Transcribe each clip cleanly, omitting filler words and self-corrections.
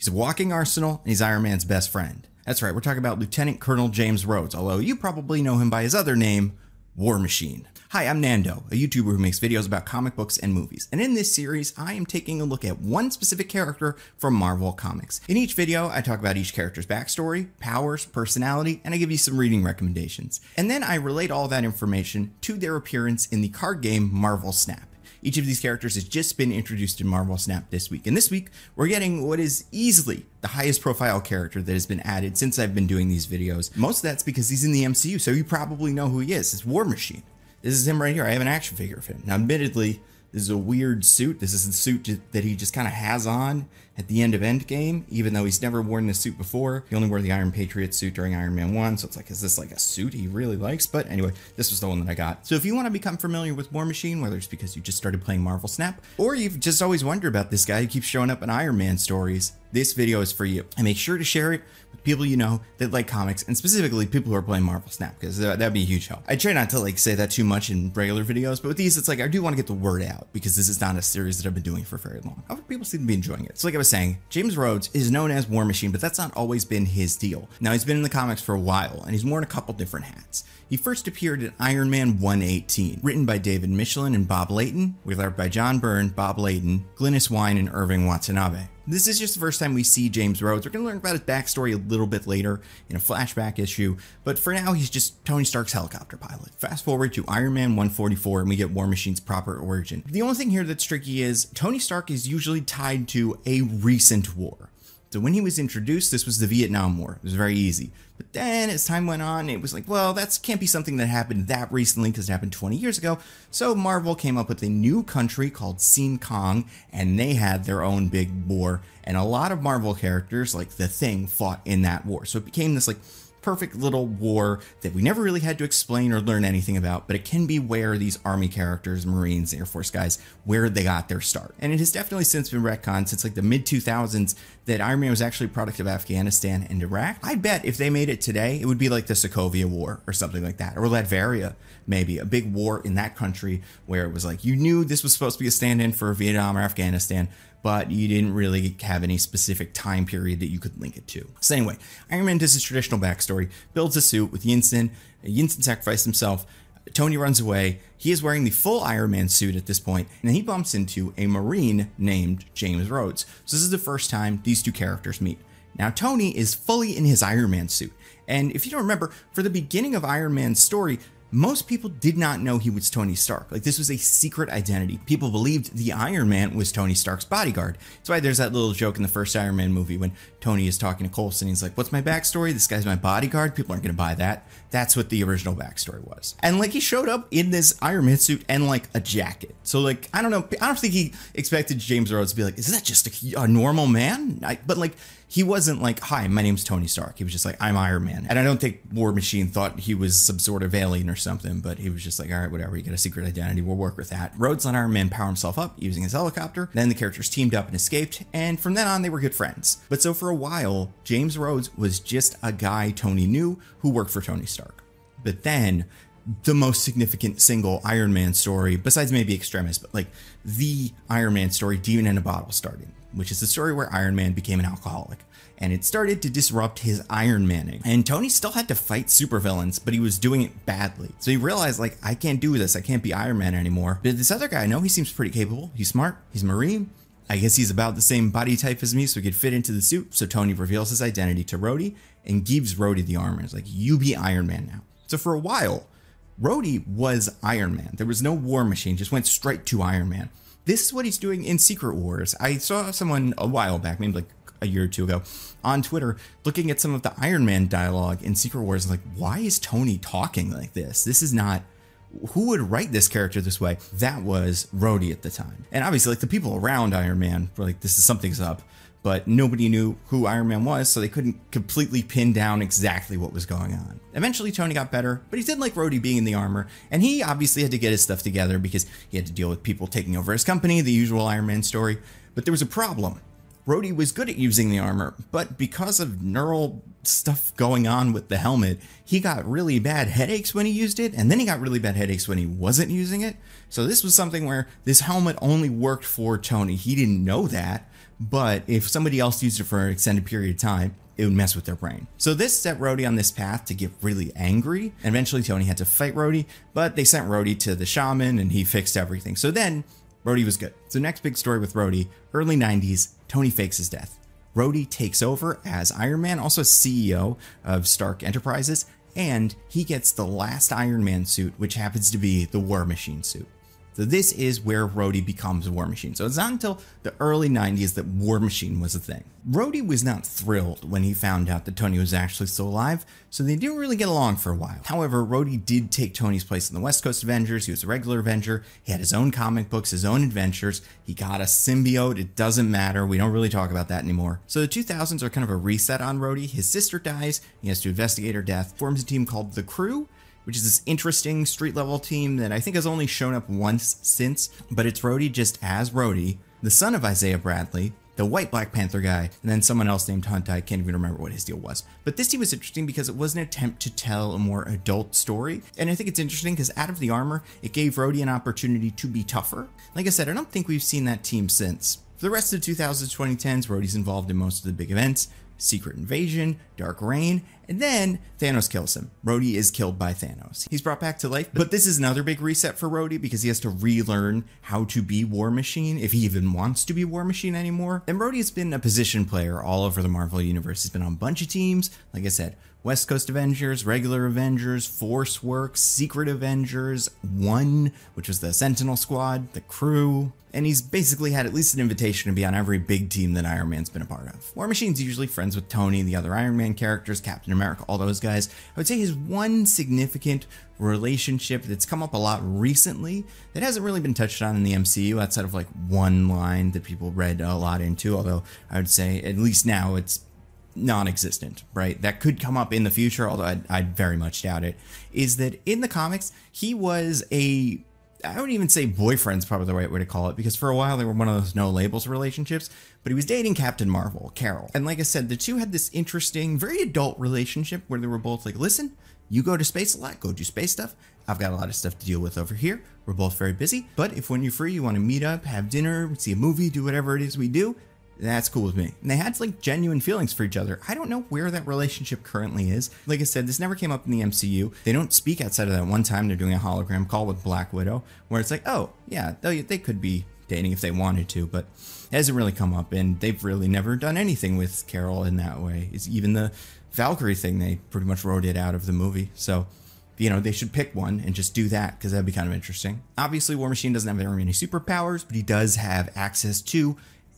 He's a walking arsenal, and he's Iron Man's best friend. That's right, we're talking about Lieutenant Colonel James Rhodes, although you probably know him by his other name, War Machine. Hi, I'm Nando, a YouTuber who makes videos about comic books and movies, and in this series, I am taking a look at one specific character from Marvel Comics. In each video, I talk about each character's backstory, powers, personality, and I give you some reading recommendations. And then I relate all that information to their appearance in the card game Marvel Snap. Each of these characters has just been introduced in Marvel Snap this week, and this week we're getting what is easily the highest profile character that has been added since I've been doing these videos. Most of that's because he's in the MCU, so you probably know who he is. It's War Machine. This is him right here. I have an action figure of him. Now, admittedly, this is a weird suit. This is the suit that he just kind of has on at the end of Endgame, even though he's never worn this suit before. He only wore the Iron Patriot suit during Iron Man 1, so it's like, is this like a suit he really likes? But anyway, this was the one that I got. So if you want to become familiar with War Machine, whether it's because you just started playing Marvel Snap, or you've just always wondered about this guy who keeps showing up in Iron Man stories, this video is for you. And make sure to share it with people you know that like comics, and specifically people who are playing Marvel Snap, because that'd be a huge help. I try not to like say that too much in regular videos, but with these, it's like I do want to get the word out, because this is not a series that I've been doing for very long. However, people seem to be enjoying it. So like I was saying, James Rhodes is known as War Machine, but that's not always been his deal. Now, he's been in the comics for a while, and he's worn a couple different hats. He first appeared in Iron Man 118, written by David Michelin and Bob Layton, with art by John Byrne, Bob Layton, Glynis Wein, and Irving Watanabe. This is just the first time we see James Rhodes. We're going to learn about his backstory a little bit later in a flashback issue, but for now, he's just Tony Stark's helicopter pilot. Fast forward to Iron Man 144, and we get War Machine's proper origin. The only thing here that's tricky is Tony Stark is usually tied to a recent war. So when he was introduced, this was the Vietnam War. It was very easy. But then as time went on, it was like, well, that can't be something that happened that recently because it happened 20 years ago. So Marvel came up with a new country called Sin Kong, and they had their own big war. And a lot of Marvel characters, like the Thing, fought in that war. So it became this like perfect little war that we never really had to explain or learn anything about, but it can be where these army characters, Marines, Air Force guys, where they got their start. And it has definitely since been retconned since like the mid-2000s that Iron Man was actually a product of Afghanistan and Iraq. I bet if they made it today, it would be like the Sokovia War or something like that, or Latveria, maybe, a big war in that country where it was like, you knew this was supposed to be a stand-in for Vietnam or Afghanistan, but you didn't really have any specific time period that you could link it to. So anyway, Iron Man does his traditional backstory, builds a suit with Yinsen. Yinsen sacrificed himself. Tony runs away. He is wearing the full Iron Man suit at this point, and then he bumps into a Marine named James Rhodes. So this is the first time these two characters meet. Now, Tony is fully in his Iron Man suit. And if you don't remember, for the beginning of Iron Man's story, most people did not know he was Tony Stark. Like, this was a secret identity. People believed the Iron Man was Tony Stark's bodyguard. That's why there's that little joke in the first Iron Man movie when Tony is talking to Coulson. He's like, what's my backstory? This guy's my bodyguard. People aren't going to buy that. That's what the original backstory was. And like, he showed up in this Iron Man suit and like a jacket. So like, I don't know. I don't think he expected James Rhodes to be like, is that just a normal man? But like, he wasn't like, hi, my name's Tony Stark. He was just like, I'm Iron Man. And I don't think War Machine thought he was some sort of alien or something, but he was just like, all right, whatever, you got a secret identity, we'll work with that. Rhodes let Iron Man power himself up using his helicopter. Then the characters teamed up and escaped, and from then on, they were good friends. But so for a while, James Rhodes was just a guy Tony knew who worked for Tony Stark. But then, the most significant single Iron Man story, besides maybe Extremis, but like the Iron Man story, Demon in a Bottle, started, which is the story where Iron Man became an alcoholic. And it started to disrupt his Iron Manning. And Tony still had to fight supervillains, but he was doing it badly. So he realized, like, I can't do this. I can't be Iron Man anymore. But this other guy, I know he seems pretty capable. He's smart. He's a Marine. I guess he's about the same body type as me, so he could fit into the suit. So Tony reveals his identity to Rhodey and gives Rhodey the armor. It's like, you be Iron Man now. So for a while, Rhodey was Iron Man. There was no War Machine, just went straight to Iron Man. This is what he's doing in Secret Wars. I saw someone a while back, maybe like a year or two ago, on Twitter, looking at some of the Iron Man dialogue in Secret Wars, like, why is Tony talking like this? This is not, who would write this character this way? That was Rhodey at the time. And obviously, like, the people around Iron Man were like, this is something's up, but nobody knew who Iron Man was, so they couldn't completely pin down exactly what was going on. Eventually, Tony got better, but he did like Rhodey being in the armor, and he obviously had to get his stuff together because he had to deal with people taking over his company, the usual Iron Man story. But there was a problem. Rhodey was good at using the armor, but because of neural stuff going on with the helmet, he got really bad headaches when he used it, and then he got really bad headaches when he wasn't using it. So this was something where this helmet only worked for Tony. He didn't know that, but if somebody else used it for an extended period of time, it would mess with their brain. So this set Rhodey on this path to get really angry, and eventually Tony had to fight Rhodey, but they sent Rhodey to the shaman and he fixed everything. So then Rhodey was good. So next big story with Rhodey, early 90s, Tony fakes his death. Rhodey takes over as Iron Man, also CEO of Stark Enterprises, and he gets the last Iron Man suit, which happens to be the War Machine suit. So this is where Rhodey becomes a War Machine. So it's not until the early 90s that War Machine was a thing. Rhodey was not thrilled when he found out that Tony was actually still alive, so they didn't really get along for a while. However, Rhodey did take Tony's place in the West Coast Avengers. He was a regular Avenger. He had his own comic books, his own adventures. He got a symbiote. It doesn't matter. We don't really talk about that anymore. So the 2000s are kind of a reset on Rhodey. His sister dies. He has to investigate her death. Forms a team called The Crew, which is this interesting street level team that I think has only shown up once since, but it's Rhodey just as Rhodey, the son of Isaiah Bradley, the white Black Panther guy, and then someone else named Hunt. I can't even remember what his deal was. But this team was interesting because it was an attempt to tell a more adult story. And I think it's interesting because out of the armor, it gave Rhodey an opportunity to be tougher. Like I said, I don't think we've seen that team since. For the rest of the 2000s, 2010s, Rhodey's involved in most of the big events. Secret Invasion, Dark Reign, and then Thanos kills him. Rhodey is killed by Thanos. He's brought back to life, but this is another big reset for Rhodey because he has to relearn how to be War Machine, if he even wants to be War Machine anymore. And Rhodey's been a position player all over the Marvel Universe. He's been on a bunch of teams, like I said, West Coast Avengers, regular Avengers, Force Works, Secret Avengers, One, which was the Sentinel Squad, The Crew, and he's basically had at least an invitation to be on every big team that Iron Man's been a part of. War Machine's usually friends with Tony, the other Iron Man characters, Captain America, all those guys. I would say his one significant relationship that's come up a lot recently that hasn't really been touched on in the MCU outside of like one line that people read a lot into, although I would say at least now it's non-existent, right? That could come up in the future, although I'd very much doubt it, is that in the comics, he was I wouldn't even say boyfriend's probably the right way to call it, because for a while they were one of those no labels relationships, but he was dating Captain Marvel, Carol. And like I said, the two had this interesting, very adult relationship where they were both like, listen, you go to space a lot, go do space stuff. I've got a lot of stuff to deal with over here. We're both very busy, but if when you're free, you want to meet up, have dinner, see a movie, do whatever it is we do, that's cool with me. And they had like genuine feelings for each other. I don't know where that relationship currently is. Like I said, this never came up in the MCU. They don't speak outside of that one time they're doing a hologram call with Black Widow, where it's like, oh yeah, they could be dating if they wanted to, but it hasn't really come up, and they've really never done anything with Carol in that way. It's even the Valkyrie thing, they pretty much wrote it out of the movie. So, you know, they should pick one and just do that, because that'd be kind of interesting. Obviously, War Machine doesn't have very many superpowers, but he does have access to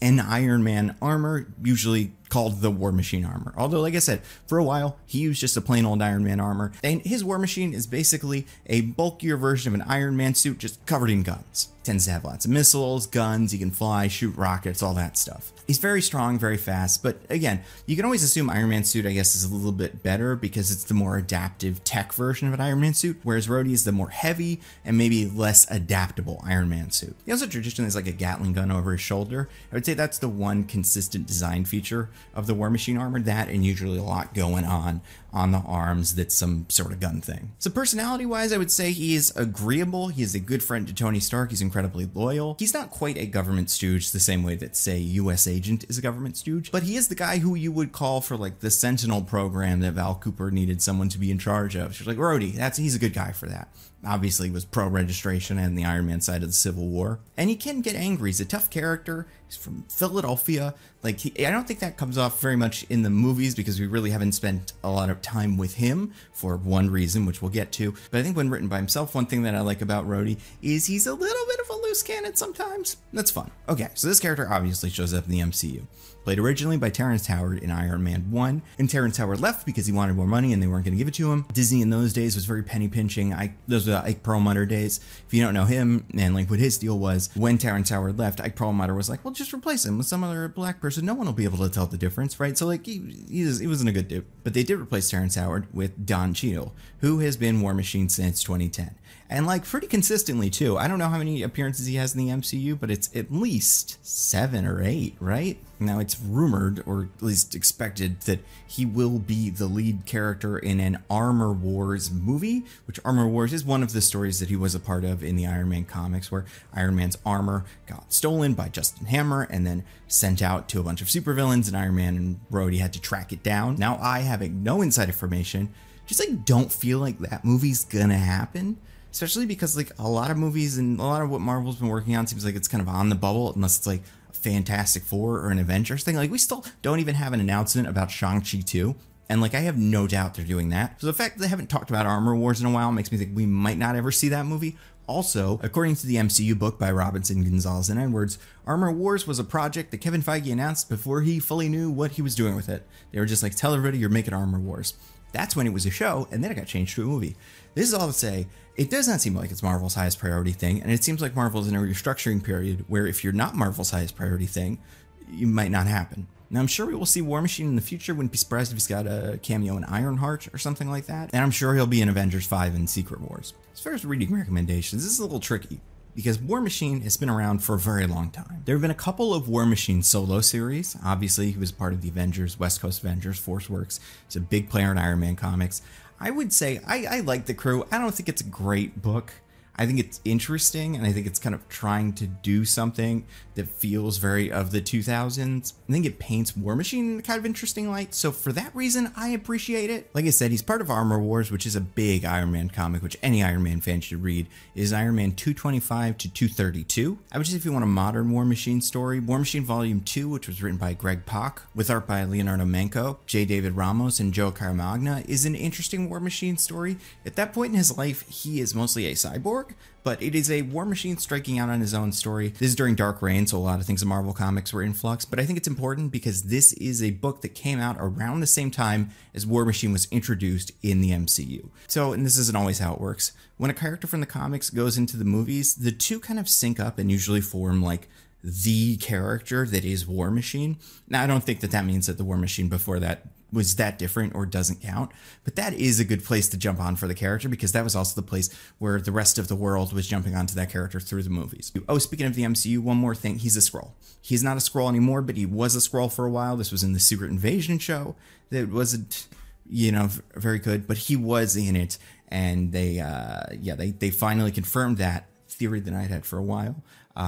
an Iron Man armor, usually called the War Machine armor. Although, like I said, for a while, he used just a plain old Iron Man armor. And his War Machine is basically a bulkier version of an Iron Man suit, just covered in guns. Tends to have lots of missiles, guns, he can fly, shoot rockets, all that stuff. He's very strong, very fast, but again, you can always assume Iron Man suit, I guess, is a little bit better because it's the more adaptive tech version of an Iron Man suit, whereas Rhodey is the more heavy and maybe less adaptable Iron Man suit. He also traditionally has like a Gatling gun over his shoulder. I would say that's the one consistent design feature of the War Machine armor, that and usually a lot going on the arms that's some sort of gun thing. So personality wise, I would say he is agreeable. He is a good friend to Tony Stark. He's incredibly loyal. He's not quite a government stooge the same way that, say, US agent is a government stooge, but he is the guy who you would call for like the Sentinel program that Val Cooper needed someone to be in charge of. She's like, Rhodey, he's a good guy for that. Obviously he was pro-registration and the Iron Man side of the Civil War. And he can get angry. He's a tough character. He's from Philadelphia. Like, I don't think that comes off very much in the movies because we really haven't spent a lot of time with him for one reason, which we'll get to. But I think when written by himself, one thing that I like about Rhodey is he's a little bit of a loose cannon sometimes. That's fun. Okay, so this character obviously shows up in the MCU. Played originally by Terrence Howard in Iron Man 1, and Terrence Howard left because he wanted more money and they weren't going to give it to him. Disney in those days was very penny pinching. Those were the Ike Perlmutter days. If you don't know him, and like what his deal was, when Terrence Howard left, Ike Perlmutter was like, well, just replace him with some other black person. No one will be able to tell the difference, right? So like he wasn't a good dude. But they did replace Terrence Howard with Don Cheadle, who has been War Machine since 2010. And like pretty consistently too. I don't know how many appearances he has in the MCU, but it's at least 7 or 8, right? Now it's rumored, or at least expected, that he will be the lead character in an Armor Wars movie, which Armor Wars is one of the stories that he was a part of in the Iron Man comics, where Iron Man's armor got stolen by Justin Hammer and then sent out to a bunch of supervillains, and Iron Man and Rhodey had to track it down. Now I, having no inside information, just like don't feel like that movie's gonna happen. Especially because like a lot of movies and a lot of what Marvel's been working on seems like it's kind of on the bubble, unless it's like a Fantastic Four or an Avengers thing. Like we still don't even have an announcement about Shang-Chi 2. And like I have no doubt they're doing that. So the fact that they haven't talked about Armor Wars in a while makes me think we might not ever see that movie. Also, according to the MCU book by Robinson, Gonzalez, and Edwards, Armor Wars was a project that Kevin Feige announced before he fully knew what he was doing with it. They were just like, tell everybody you're making Armor Wars. That's when it was a show, and then it got changed to a movie. This is all to say, it does not seem like it's Marvel's highest priority thing, and it seems like Marvel's in a restructuring period where if you're not Marvel's highest priority thing, you might not happen. Now, I'm sure we will see War Machine in the future. Wouldn't be surprised if he's got a cameo in Ironheart or something like that. And I'm sure he'll be in Avengers 5 and Secret Wars. As far as reading recommendations, this is a little tricky, because War Machine has been around for a very long time. There have been a couple of War Machine solo series. Obviously, he was part of the Avengers, West Coast Avengers, Force Works. He's a big player in Iron Man comics. I would say I like The Crew. I don't think it's a great book. I think it's interesting, and I think it's kind of trying to do something that feels very of the 2000s. I think it paints War Machine in a kind of interesting light, so for that reason, I appreciate it. Like I said, he's part of Armor Wars, which is a big Iron Man comic, which any Iron Man fan should read. It is Iron Man 225 to 232. I would say if you want a modern War Machine story, War Machine Volume 2, which was written by Greg Pak, with art by Leonardo Manco, J. David Ramos, and Joe Caramagna, is an interesting War Machine story. At that point in his life, he is mostly a cyborg, but it is a War Machine striking out on his own story. This is during Dark Reign, so a lot of things in Marvel Comics were in flux, but I think it's important because this is a book that came out around the same time as War Machine was introduced in the MCU. So, and this isn't always how it works, when a character from the comics goes into the movies, the two kind of sync up and usually form like the character that is War Machine. Now, I don't think that that means that the War Machine before that was that different or doesn't count, but that is a good place to jump on for the character because that was also the place where the rest of the world was jumping onto that character through the movies. Oh, speaking of the MCU, one more thing, he's a Skrull. He's not a Skrull anymore, but he was a Skrull for a while. This was in the Secret Invasion show that wasn't, you know, very good, but he was in it, and they finally confirmed that theory that I'd had for a while.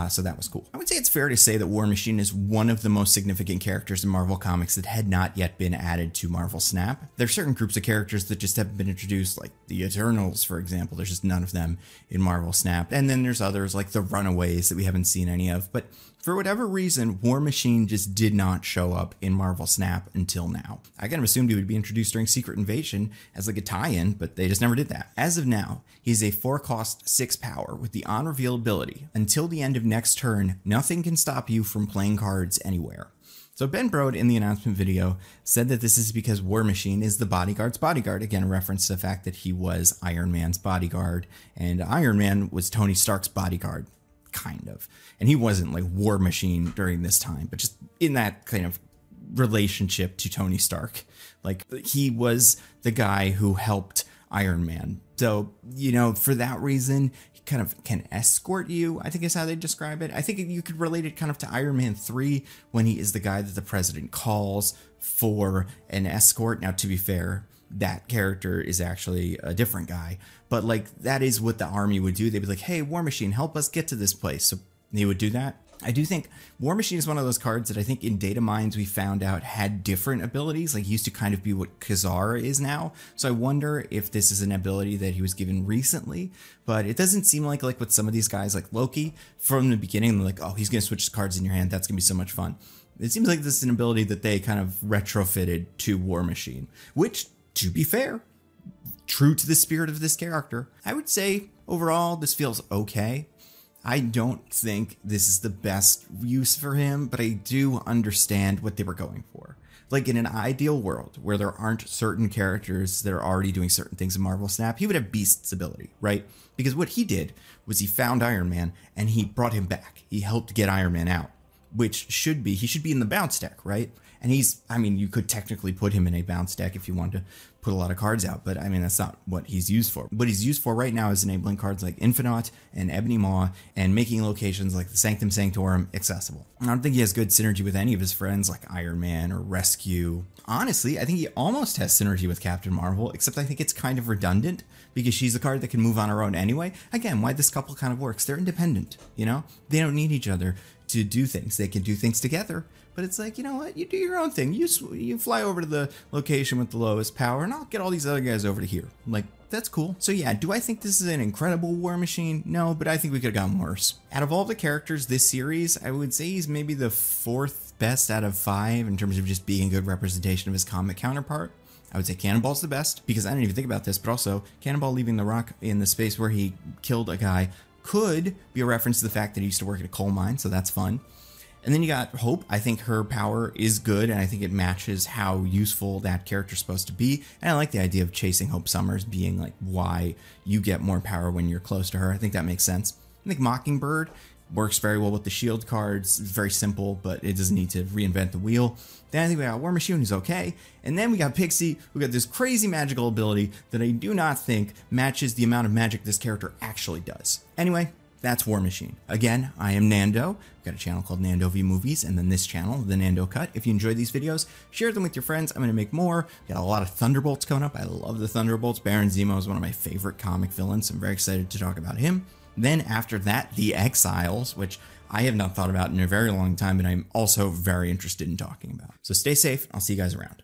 So that was cool. I would say it's fair to say that War Machine is one of the most significant characters in Marvel Comics that had not yet been added to Marvel Snap. There are certain groups of characters that just haven't been introduced, like the Eternals, for example. There's just none of them in Marvel Snap. And then there's others like the Runaways that we haven't seen any of. But for whatever reason, War Machine just did not show up in Marvel Snap until now. I kind of assumed he would be introduced during Secret Invasion as like a tie-in, but they just never did that. As of now, he's a 4-cost 6 power with the on-reveal ability. Until the end of next turn, nothing can stop you from playing cards anywhere. So Ben Brode in the announcement video said that this is because War Machine is the bodyguard's bodyguard. Again, a reference to the fact that he was Iron Man's bodyguard, and Iron Man was Tony Stark's bodyguard. Kind of. And he wasn't like War Machine during this time, but just in that kind of relationship to Tony Stark. Like, he was the guy who helped Iron Man. So, you know, for that reason, he kind of can escort you, I think is how they describe it. I think you could relate it kind of to Iron Man 3 when he is the guy that the president calls for an escort. Now, to be fair, that character is actually a different guy, but like that is what the army would do. They'd be like, hey, War Machine, help us get to this place. So they would do that. I do think War Machine is one of those cards that I think in Data Mines we found out had different abilities, like he used to kind of be what Kazar is now. So I wonder if this is an ability that he was given recently, but it doesn't seem like with some of these guys like Loki from the beginning, they're like, oh, he's going to switch cards in your hand. That's going to be so much fun. It seems like this is an ability that they kind of retrofitted to War Machine, which, to be fair, true to the spirit of this character, I would say overall this feels okay. I don't think this is the best use for him, but I do understand what they were going for. Like in an ideal world where there aren't certain characters that are already doing certain things in Marvel Snap, he would have Beast's ability, right? Because what he did was he found Iron Man and he brought him back. He helped get Iron Man out, which he should be in the bounce deck, right? And he's, I mean, you could technically put him in a bounce deck if you wanted to put a lot of cards out, but I mean, that's not what he's used for. What he's used for right now is enabling cards like Infinaut and Ebony Maw and making locations like the Sanctum Sanctorum accessible. I don't think he has good synergy with any of his friends like Iron Man or Rescue. Honestly, I think he almost has synergy with Captain Marvel, except I think it's kind of redundant because she's a card that can move on her own anyway. Again, why this couple kind of works. They're independent, you know? They don't need each other to do things. They can do things together. But it's like, you know what? You do your own thing. You fly over to the location with the lowest power, and I'll get all these other guys over to here. Like, that's cool. So yeah, do I think this is an incredible War Machine? No, but I think we could have gotten worse. Out of all the characters this series, I would say he's maybe the 4th best out of 5 in terms of just being a good representation of his comic counterpart. I would say Cannonball's the best, because I didn't even think about this, but also Cannonball leaving the rock in the space where he killed a guy could be a reference to the fact that he used to work at a coal mine, so that's fun. And then you got Hope. I think her power is good, and I think it matches how useful that character's supposed to be. And I like the idea of chasing Hope Summers being like why you get more power when you're close to her. I think that makes sense. I think Mockingbird works very well with the shield cards. It's very simple, but it doesn't need to reinvent the wheel. Then I think we got War Machine, who's okay. And then we got Pixie, who got this crazy magical ability that I do not think matches the amount of magic this character actually does. Anyway, that's War Machine. Again, I am Nando. I've got a channel called Nando V Movies, and then this channel, The Nando Cut. If you enjoyed these videos, share them with your friends. I'm going to make more. Got a lot of Thunderbolts coming up. I love the Thunderbolts. Baron Zemo is one of my favorite comic villains. I'm very excited to talk about him. Then after that, The Exiles, which I have not thought about in a very long time, but I'm also very interested in talking about. So stay safe. I'll see you guys around.